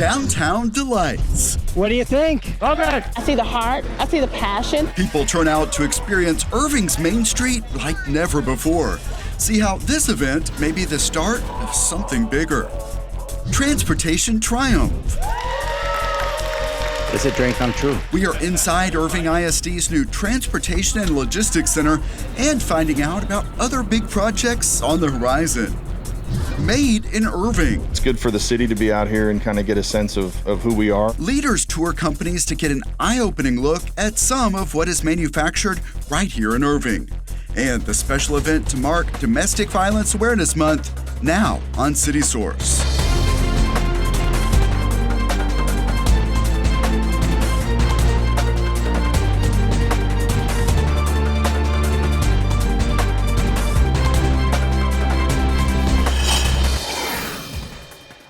downtown delights. What do you think? Love it. I see the heart. I see the passion. People turn out to experience Irving's Main Street like never before. See how this event may be the start of something bigger. Transportation Triumph. It's a dream come true. We are inside Irving ISD's new Transportation and Logistics Center and finding out about other big projects on the horizon. Made in Irving. It's good for the city to be out here and kind of get a sense of who we are. Leaders tour companies to get an eye-opening look at some of what is manufactured right here in Irving. And the special event to mark Domestic Violence Awareness Month, now on City Source.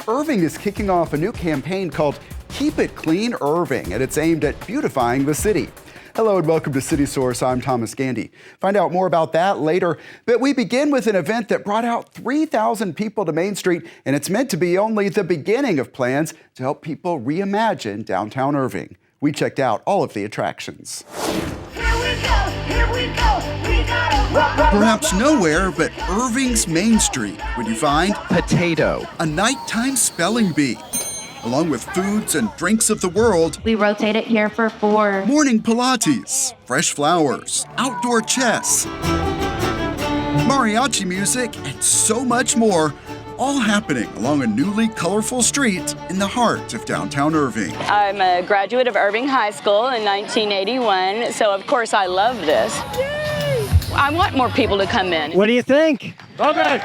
Irving is kicking off a new campaign called Keep It Clean Irving, and it's aimed at beautifying the city. Hello and welcome to City Source. I'm Thomas Gandy. Find out more about that later, but we begin with an event that brought out 3,000 people to Main Street, and it's meant to be only the beginning of plans to help people reimagine downtown Irving. We checked out all of the attractions. Perhaps nowhere but Irving's Main Street would you find Potato, a nighttime spelling bee, along with foods and drinks of the world. We rotate it here for 4. Morning Pilates, fresh flowers, outdoor chess, mariachi music, and so much more, all happening along a newly colorful street in the heart of downtown Irving. I'm a graduate of Irving High School in 1981, so of course I love this. Yay! I want more people to come in. what do you think? Love it.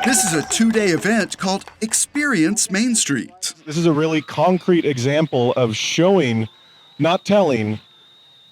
This is a 2-day event called Experience Main Street. This is a really concrete example of showing, not telling,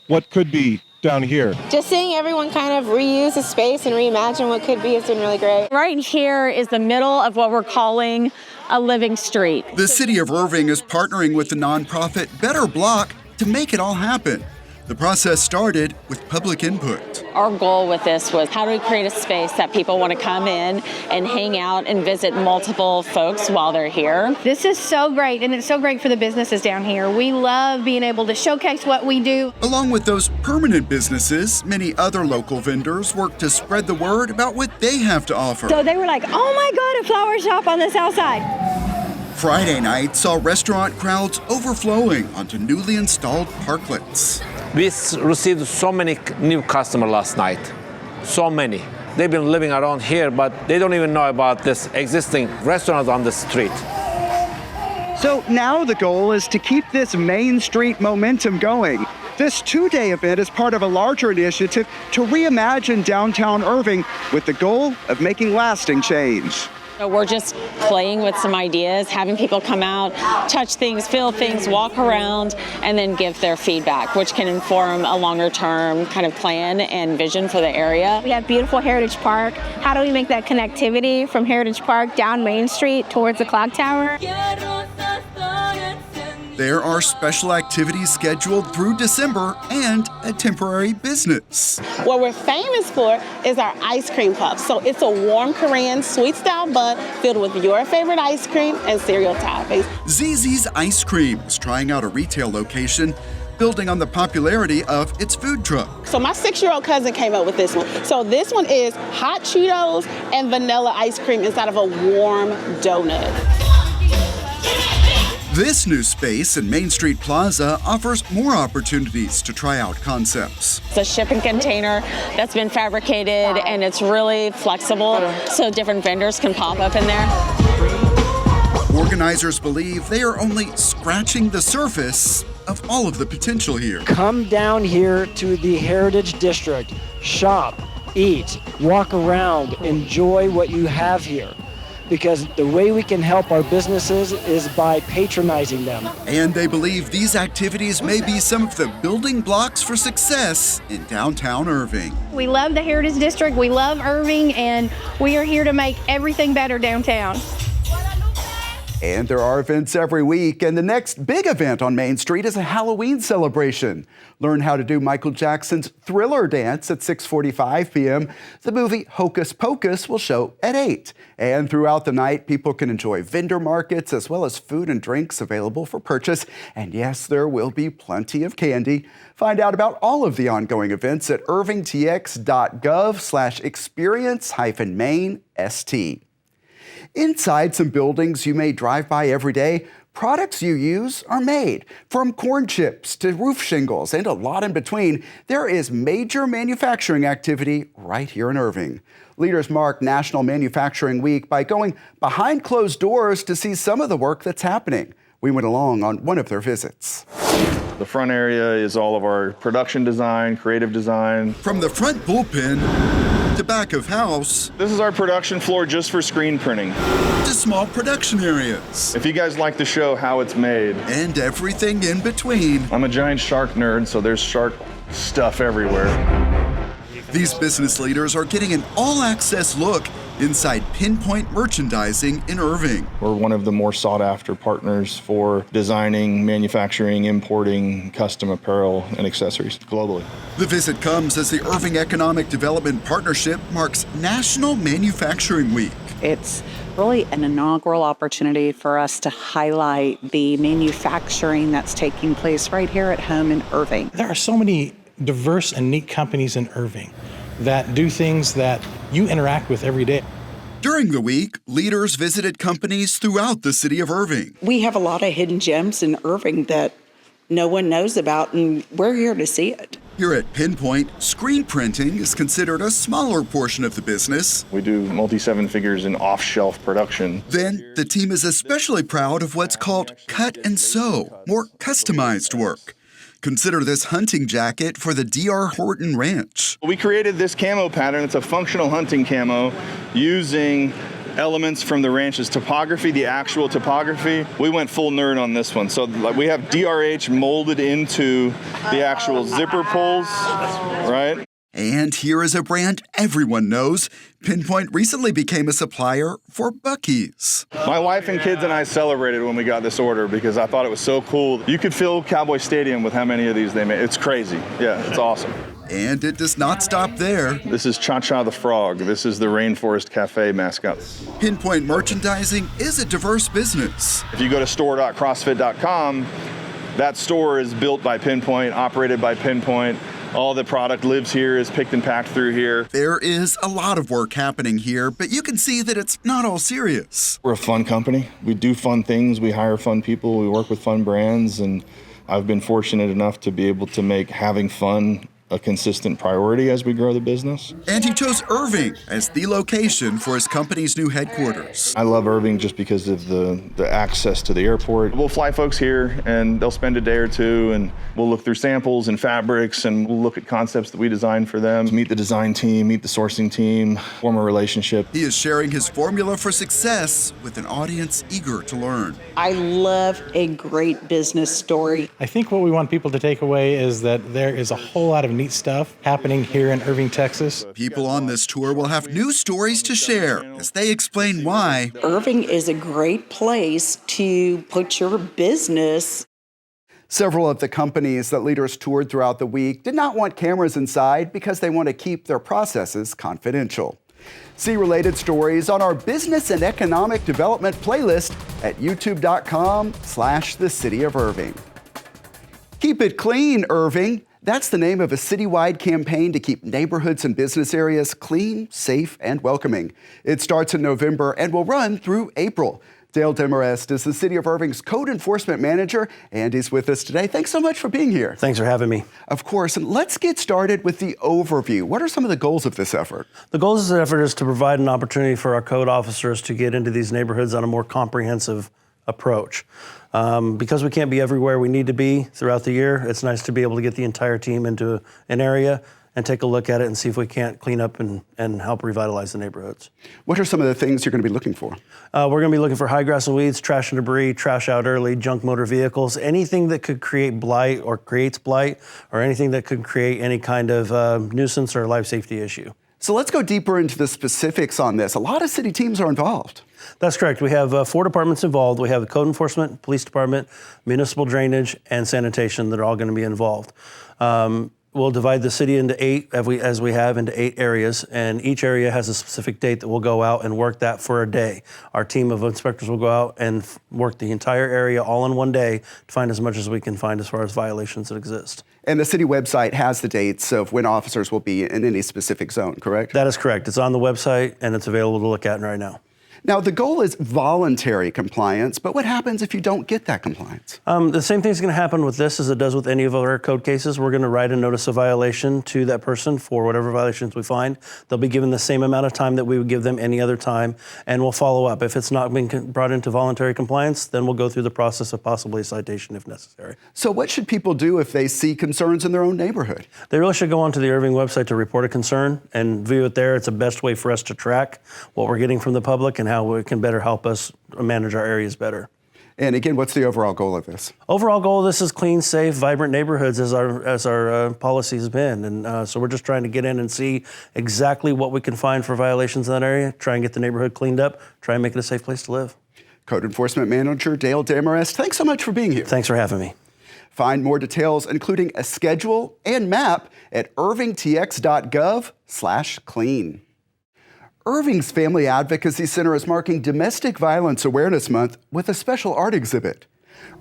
what could be down here. Just seeing everyone kind of reuse the space and reimagine what could be has been really great. Right here is the middle of what we're calling a living street. The city of Irving is partnering with the nonprofit Better Block to make it all happen. The process started with public input. Our goal with this was how do we create a space that people want to come in and hang out and visit multiple folks while they're here. This is so great, and it's so great for the businesses down here. We love being able to showcase what we do. Along with those permanent businesses, many other local vendors work to spread the word about what they have to offer. So they were like, oh my God, a flower shop on the south side. Friday night saw restaurant crowds overflowing onto newly installed parklets. We received so many new customers last night, so many. They've been living around here, but they don't even know about this existing restaurant on the street. So now the goal is to keep this Main Street momentum going. This 2-day event is part of a larger initiative to reimagine downtown Irving with the goal of making lasting change. So we're just playing with some ideas, having people come out, touch things, feel things, walk around, and then give their feedback, which can inform a longer-term kind of plan and vision for the area. We have beautiful Heritage Park. How do we make that connectivity from Heritage Park down Main Street towards the clock tower? There are special activities scheduled through December and a temporary business. What we're famous for is our ice cream puffs. So it's a warm Korean sweet style bun filled with your favorite ice cream and cereal toppings. ZZ's Ice Cream is trying out a retail location, building on the popularity of its food truck. So my 6-year-old cousin came up with this one. So this one is hot Cheetos and vanilla ice cream inside of a warm donut. This new space in Main Street Plaza offers more opportunities to try out concepts. It's a shipping container that's been fabricated and it's really flexible, so different vendors can pop up in there. Organizers believe they are only scratching the surface of all of the potential here. Come down here to the Heritage District, shop, eat, walk around, enjoy what you have here. Because the way we can help our businesses is by patronizing them. And they believe these activities may be some of the building blocks for success in downtown Irving. We love the Heritage District, we love Irving, and we are here to make everything better downtown. And there are events every week, and the next big event on Main Street is a Halloween celebration. Learn how to do Michael Jackson's Thriller dance at 6:45 p.m. The movie Hocus Pocus will show at 8. And throughout the night, people can enjoy vendor markets as well as food and drinks available for purchase. And yes, there will be plenty of candy. Find out about all of the ongoing events at irvingtx.gov/experience-main-st. Inside some buildings you may drive by every day, products you use are made. From corn chips to roof shingles and a lot in between, there is major manufacturing activity right here in Irving. Leaders mark National Manufacturing Week by going behind closed doors to see some of the work that's happening. We went along on one of their visits. The front area is all of our production design, creative design. From the front bullpen to back of house. This is our production floor just for screen printing. To small production areas. If you guys like to show how it's made. And everything in between. I'm a giant shark nerd, so there's shark stuff everywhere. These business leaders are getting an all-access look inside Pinpoint Merchandising in Irving. We're one of the more sought-after partners for designing, manufacturing, importing custom apparel and accessories globally. The visit comes as the Irving Economic Development Partnership marks National Manufacturing Week. It's really an inaugural opportunity for us to highlight the manufacturing that's taking place right here at home in Irving. There are so many diverse and neat companies in Irving that do things that you interact with every day. During the week, leaders visited companies throughout the city of Irving. We have a lot of hidden gems in Irving that no one knows about, and we're here to see it. Here at Pinpoint, screen printing is considered a smaller portion of the business. We do multi-seven figures in off-shelf production. Then, the team is especially proud of what's called cut and sew, more customized work. Consider this hunting jacket for the D.R. Horton Ranch. We created this camo pattern. It's a functional hunting camo using elements from the ranch's topography, the actual topography. We went full nerd on this one. So we have DRH molded into the actual zipper pulls, right? And here is a brand everyone knows. Pinpoint recently became a supplier for Buc-ee's. My wife and kids and I celebrated when we got this order because I thought it was so cool. You could fill Cowboy Stadium with how many of these they made. It's crazy. Yeah, it's awesome. And it does not stop there. This is Cha-Cha the Frog. This is the Rainforest Cafe mascot. Pinpoint Merchandising is a diverse business. If you go to store.crossfit.com, that store is built by Pinpoint, operated by Pinpoint. All the product lives here, is picked and packed through here. There is a lot of work happening here, but you can see that it's not all serious. We're a fun company. We do fun things. We hire fun people. We work with fun brands. And I've been fortunate enough to be able to make having fun a consistent priority as we grow the business. And he chose Irving as the location for his company's new headquarters. I love Irving just because of the access to the airport. We'll fly folks here and they'll spend a day or two and we'll look through samples and fabrics and we'll look at concepts that we designed for them. Meet the design team, meet the sourcing team, form a relationship. He is sharing his formula for success with an audience eager to learn. I love a great business story. I think what we want people to take away is that there is a whole lot of neat stuff happening here in Irving, Texas. People on this tour will have new stories to share as they explain why Irving is a great place to put your business. Several of the companies that leaders toured throughout the week did not want cameras inside because they want to keep their processes confidential. See related stories on our business and economic development playlist at youtube.com/the City of Irving. Keep it clean, Irving. That's the name of a citywide campaign to keep neighborhoods and business areas clean, safe, and welcoming. It starts in November and will run through April. Dale Demarest is the City of Irving's Code Enforcement Manager, and he's with us today. Thanks so much for being here. Thanks for having me. Of course, and let's get started with the overview. What are some of the goals of this effort? The goals of this effort is to provide an opportunity for our code officers to get into these neighborhoods on a more comprehensive approach. Because we can't be everywhere we need to be throughout the year, it's nice to be able to get the entire team into an area and take a look at it and see if we can't clean up and help revitalize the neighborhoods. What are some of the things you're going to be looking for? We're going to be looking for high grass and weeds, trash and debris, trash out early, junk motor vehicles, anything that could create blight or creates blight, or anything that could create any kind of nuisance or life safety issue. So let's go deeper into the specifics on this. A lot of city teams are involved. That's correct. We have 4 departments involved. We have the code enforcement, police department, municipal drainage, and sanitation that are all going to be involved. We'll divide the city into 8, as we have, into 8 areas, and each area has a specific date that we'll go out and work that for a day. Our team of inspectors will go out and work the entire area all in one day to find as much as we can find as far as violations that exist. And the city website has the dates of when officers will be in any specific zone, correct? That is correct. It's on the website, and it's available to look at right now. Now, the goal is voluntary compliance, but what happens if you don't get that compliance? The same thing's going to happen with this as it does with any of our code cases. We're going to write a notice of violation to that person for whatever violations we find. They'll be given the same amount of time that we would give them any other time, and we'll follow up. If it's not been brought into voluntary compliance, then we'll go through the process of possibly a citation if necessary. So what should people do if they see concerns in their own neighborhood? They really should go onto the Irving website to report a concern and view it there. It's the best way for us to track what we're getting from the public and how it can better help us manage our areas better. And again, what's the overall goal of this? Overall goal of this is clean, safe, vibrant neighborhoods as our policy has been. And so we're just trying to get in and see exactly what we can find for violations in that area, try and get the neighborhood cleaned up, try and make it a safe place to live. Code Enforcement Manager Dale Demarest, thanks so much for being here. Thanks for having me. Find more details, including a schedule and map, at irvingtx.gov/clean. Irving's Family Advocacy Center is marking Domestic Violence Awareness Month with a special art exhibit.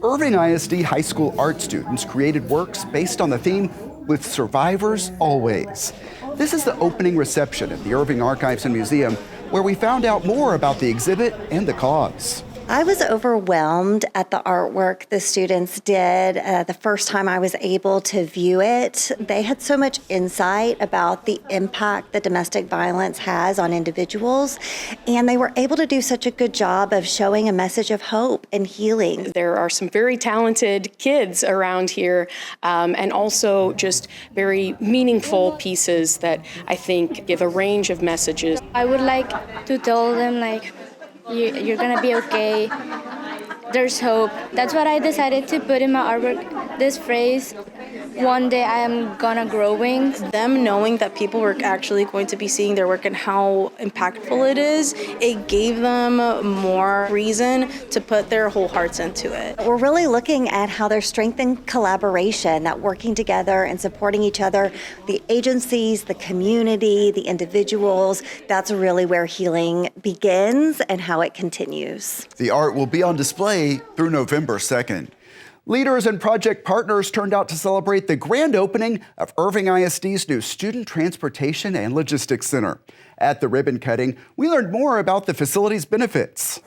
Irving ISD high school art students created works based on the theme, "With Survivors Always." This is the opening reception at the Irving Archives and Museum, where we found out more about the exhibit and the cause. I was overwhelmed at the artwork the students did the first time I was able to view it. They had so much insight about the impact that domestic violence has on individuals, and they were able to do such a good job of showing a message of hope and healing. There are some very talented kids around here, and also just very meaningful pieces that I think give a range of messages. I would like to tell them, you're gonna be okay. There's hope. That's what I decided to put in my artwork, this phrase, "One day I am gonna growing." Them knowing that people were actually going to be seeing their work and how impactful it is, it gave them more reason to put their whole hearts into it. We're really looking at how there's strength in collaboration, that working together and supporting each other, the agencies, the community, the individuals, that's really where healing begins and how it continues. The art will be on display through November 2nd. Leaders and project partners turned out to celebrate the grand opening of Irving ISD's new Student Transportation and Logistics Center. At the ribbon cutting, we learned more about the facility's benefits.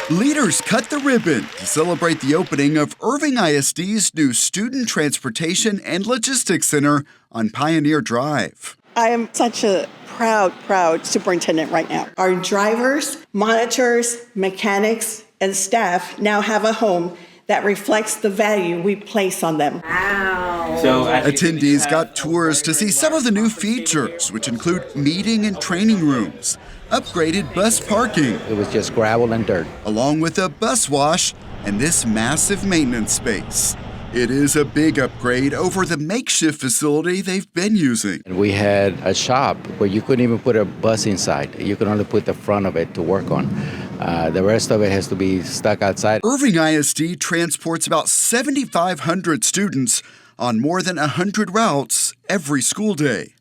Leaders cut the ribbon to celebrate the opening of Irving ISD's new Student Transportation and Logistics Center on Pioneer Drive. I am such a proud superintendent right now. Our drivers, monitors, mechanics, and staff now have a home that reflects the value we place on them. Wow. Attendees got tours to see some of the new features, which include meeting and training rooms, upgraded bus parking. It was just gravel and dirt. Along with a bus wash and this massive maintenance space. It is a big upgrade over the makeshift facility they've been using. We had a shop where you couldn't even put a bus inside. You could only put the front of it to work on. The rest of it has to be stuck outside. Irving ISD transports about 7,500 students on more than 100 routes every school day.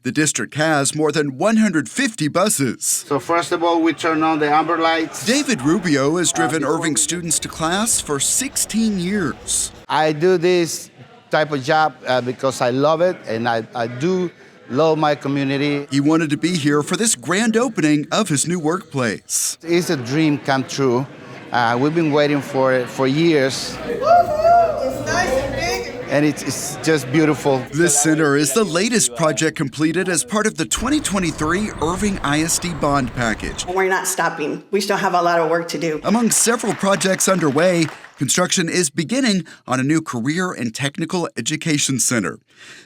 The district has more than 150 buses. So first of all, we turn on the amber lights. David Rubio has driven Irving students to class for 16 years. I do this type of job because I love it, and I do love my community. He wanted to be here for this grand opening of his new workplace. It's a dream come true. We've been waiting for it for years. It's nice and big. And it's just beautiful. This center is the latest project completed as part of the 2023 Irving ISD bond package. We're not stopping. We still have a lot of work to do. Among several projects underway, construction is beginning on a new career and technical education center.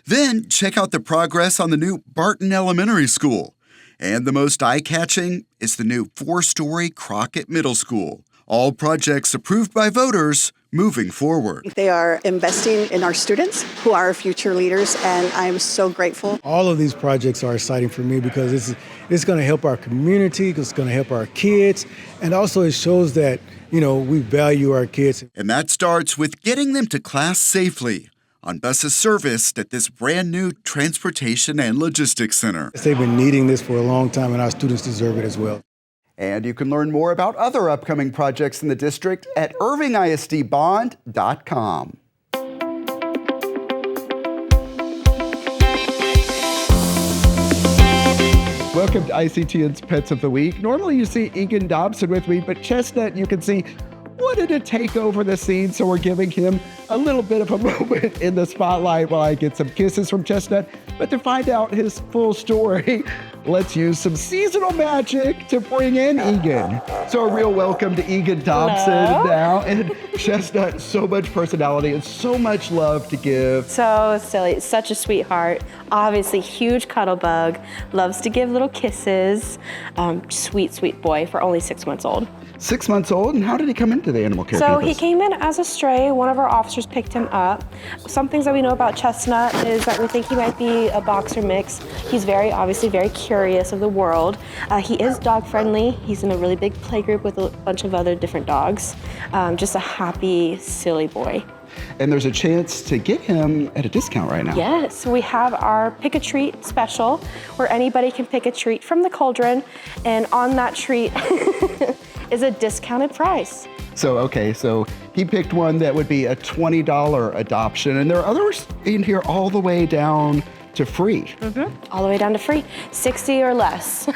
Then check out the progress on the new Barton Elementary School. And the most eye-catching is the new 4-story Crockett Middle School. All projects approved by voters moving forward. They are investing in our students who are our future leaders, and I'm so grateful. All of these projects are exciting for me because it's going to help our community, it's going to help our kids, and also it shows that, we value our kids. And that starts with getting them to class safely on buses serviced at this brand new Transportation and Logistics Center. They've been needing this for a long time, and our students deserve it as well. And you can learn more about other upcoming projects in the district at irvingisdbond.com. Welcome to ICTN's Pets of the Week. Normally you see Egan Dobson with me, but Chestnut, you can see, wanted to take over the scene, so we're giving him a little bit of a moment in the spotlight while I get some kisses from Chestnut. But to find out his full story, let's use some seasonal magic to bring in Egan. So a real welcome to Egan Dobson now. And Chestnut, so much personality and so much love to give. So silly, such a sweetheart. Obviously, huge cuddle bug, loves to give little kisses. Sweet, sweet boy for only 6 months old. 6 months old, and how did he come into the animal care So campus? he came in as a stray. One of our officers picked him up. Some things that we know about Chestnut is that we think he might be a boxer mix. He's obviously very curious of the world. He is dog friendly. He's in a really big play group with a bunch of other different dogs. Just a happy, silly boy. And there's a chance to get him at a discount right now. Yes, we have our Pick a Treat special where anybody can pick a treat from the cauldron, and on that treat is a discounted price. So he picked one that would be a $20 adoption, and there are others in here all the way down to free. All the way down to free, 60 or less.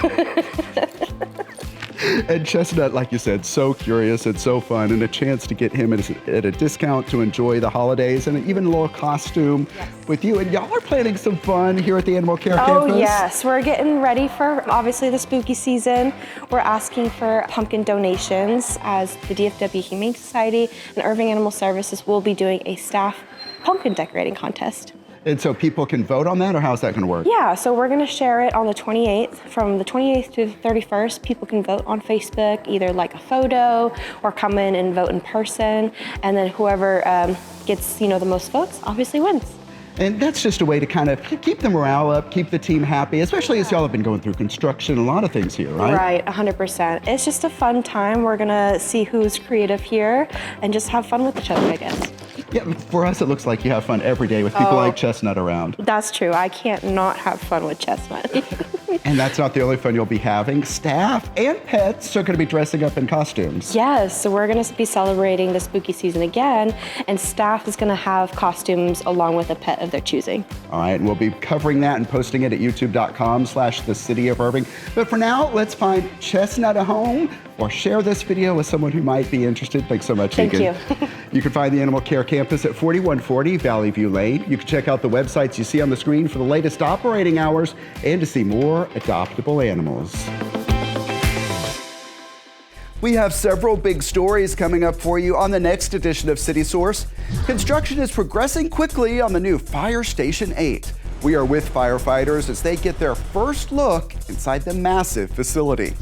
And Chestnut, like you said, so curious and so fun, and a chance to get him at a discount to enjoy the holidays, and even a little costume with you. And y'all are planning some fun here at the Animal Care Campus. Oh yes, we're getting ready for obviously the spooky season. We're asking for pumpkin donations as the DFW Humane Society and Irving Animal Services will be doing a staff pumpkin decorating contest. And so people can vote on that, or how's that going to work? Yeah, so we're going to share it on the 28th. From the 28th to the 31st, people can vote on Facebook, either like a photo or come in and vote in person. And then whoever gets the most votes obviously wins. And that's just a way to kind of keep the morale up, keep the team happy, especially as y'all have been going through construction, a lot of things here, right? Right, 100%. It's just a fun time. We're going to see who's creative here and just have fun with each other, I guess. Yeah, for us, it looks like you have fun every day with people like Chestnut around. That's true. I can't not have fun with Chestnut. And that's not the only fun you'll be having. Staff and pets are going to be dressing up in costumes. Yes, so we're going to be celebrating the spooky season again, and staff is going to have costumes along with a pet of their choosing. All right, and we'll be covering that and posting it at youtube.com/thecityofirving. But for now, let's find Chestnut a home or share this video with someone who might be interested. Thanks so much, Thank Egan. you. You can find the Animal Care Campus at 4140 Valley View Lane. You can check out the websites you see on the screen for the latest operating hours and to see more adoptable animals. We have several big stories coming up for you on the next edition of City Source. Construction is progressing quickly on the new Fire Station 8. We are with firefighters as they get their first look inside the massive facility.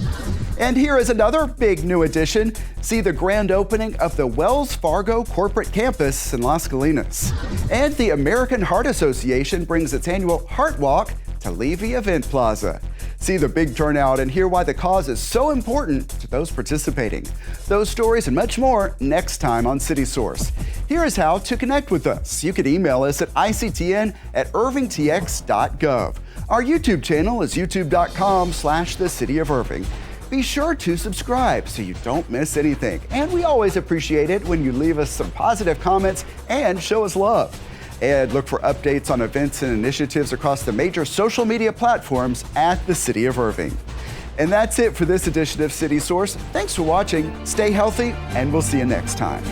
And here is another big new addition. See the grand opening of the Wells Fargo corporate campus in Las Colinas. And the American Heart Association brings its annual Heart Walk to Levy Event Plaza. See the big turnout and hear why the cause is so important to those participating. Those stories and much more next time on City Source. Here is how to connect with us. You can email us at ictn@irvingtx.gov. Our YouTube channel is youtube.com/thecityofirving. Be sure to subscribe so you don't miss anything. And we always appreciate it when you leave us some positive comments and show us love. And look for updates on events and initiatives across the major social media platforms at the City of Irving. And that's it for this edition of City Source. Thanks for watching, stay healthy, and we'll see you next time.